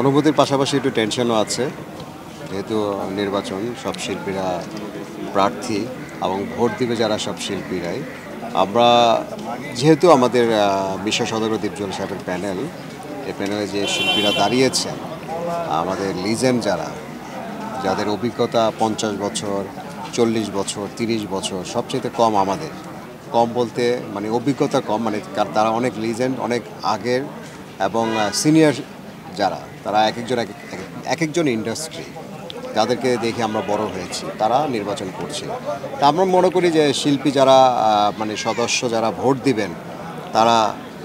অনুভূতির পাশাপাশি একটু টেনশনও আছে, যেহেতু নির্বাচন, সব শিল্পীরা প্রার্থী এবং ভোট দিবে যারা সব শিল্পীরাই। আমরা যেহেতু আমাদের বিশ্ব সদস্য দীপজল সাহেবের প্যানেল, এই প্যানেলে যে শিল্পীরা দাঁড়িয়েছেন, আমাদের লিজেন্ড যারা, যাদের অভিজ্ঞতা 50 বছর, 40 বছর, 30 বছর, সবচেয়ে কম আমাদের, কম বলতে মানে অভিজ্ঞতা কম, মানে তারা অনেক লিজেন্ড, অনেক আগের এবং সিনিয়র যারা, তারা এক একজন ইন্ডাস্ট্রি, যাদেরকে দেখে আমরা বড় হয়েছি, তারা নির্বাচন করছে। তা আমরা মনে করি যে শিল্পী যারা মানে সদস্য যারা ভোট দিবেন, তারা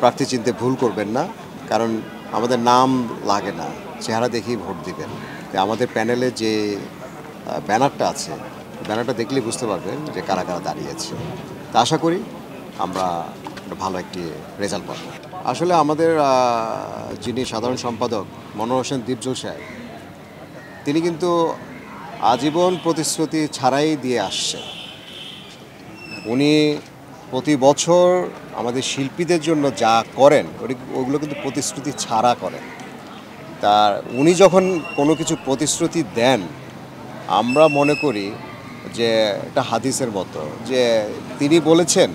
প্রার্থী চিনতে ভুল করবেন না, কারণ আমাদের নাম লাগে না, চেহারা দেখেই ভোট দিবেন। তো আমাদের প্যানেলে যে ব্যানারটা আছে, ব্যানারটা দেখলেই বুঝতে পারবেন যে কারা কারা দাঁড়িয়েছে। তা আশা করি আমরা ভালো একটি রেজাল্ট পাবো। আসলে আমাদের যিনি সাধারণ সম্পাদক মনোহর হোসেন দীপজল সাহেব, তিনি কিন্তু আজীবন প্রতিশ্রুতি ছাড়াই দিয়ে আসছেন। উনি প্রতি বছর আমাদের শিল্পীদের জন্য যা করেন ওগুলো কিন্তু প্রতিশ্রুতি ছাড়া করেন। তার উনি যখন কোনো কিছু প্রতিশ্রুতি দেন, আমরা মনে করি যে এটা হাদিসের মতো, যে তিনি বলেছেন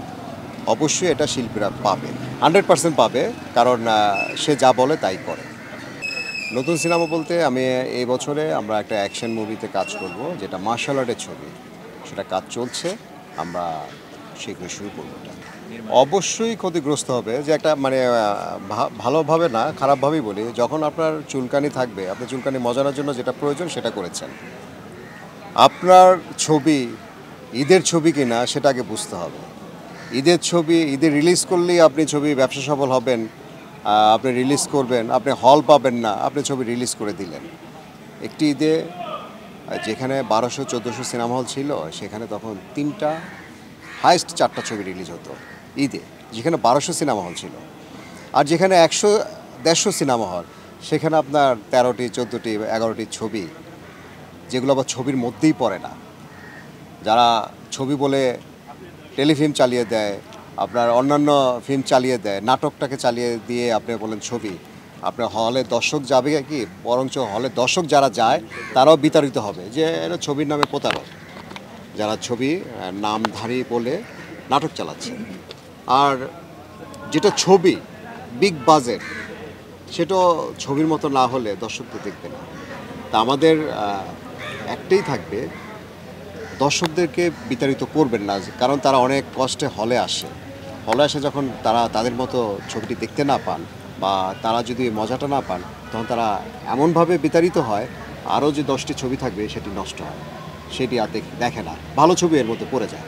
অবশ্যই এটা শিল্পীরা পাবে, 100% পাবে, কারণ সে যা বলে তাই করে। নতুন সিনেমা বলতে আমি এই বছরে আমরা একটা অ্যাকশন মুভিতে কাজ করব, যেটা মার্শাল আর্টের ছবি, সেটা কাজ চলছে, আমরা শীঘ্রই শুরু করবো। এটা অবশ্যই ক্ষতিগ্রস্ত হবে, যে একটা মানে ভালোভাবে না, খারাপভাবেই বলি, যখন আপনার চুলকানি থাকবে, আপনি চুলকানি মজানোর জন্য যেটা প্রয়োজন সেটা করেছেন, আপনার ছবি ঈদের ছবি কিনা সেটা আগে বুঝতে হবে। ঈদের ছবি ঈদে রিলিজ করলেই আপনি ছবি ব্যবসা সফল হবেন, আপনি রিলিজ করবেন, আপনি হল পাবেন না, আপনি ছবি রিলিজ করে দিলেন। একটি ঈদে যেখানে 1200-1400 সিনেমা হল ছিল, সেখানে তখন 3টা, হাইস্ট 4টা ছবি রিলিজ হতো ঈদে, যেখানে 1200 সিনেমা হল ছিল। আর যেখানে 100-150 সিনেমা হল, সেখানে আপনার 13টি, 14টি, 11টি ছবি, যেগুলো আবার ছবির মধ্যেই পড়ে না। যারা ছবি বলে টেলিফিল্ম চালিয়ে দেয়, আপনার অন্যান্য ফিল্ম চালিয়ে দেয়, নাটকটাকে চালিয়ে দিয়ে আপনি বলেন ছবি, আপনার হলে দর্শক যাবে কি, বরঞ্চ হলে দর্শক যারা যায় তারাও বিতাড়িত হবে, যে এটা ছবির নামে প্রতারক, যারা ছবি নামধারী বলে নাটক চালাচ্ছে। আর যেটা ছবি বিগ বাজেট, সেটা ছবির মতো না হলে দর্শক তো দেখবে না। তা আমাদের একটাই থাকবে, দর্শকদেরকে বিতাড়িত করবেন না, কারণ তারা অনেক কষ্টে হলে আসে যখন তারা তাদের মতো ছবিটি দেখতে না পান, বা তারা যদি মজাটা না পান, তখন তারা এমনভাবে বিতাড়িত হয়, আরও যে 10টি ছবি থাকবে সেটি নষ্ট হয়, সেটি আর দেখে না, ভালো ছবি এর মধ্যে পড়ে যায়।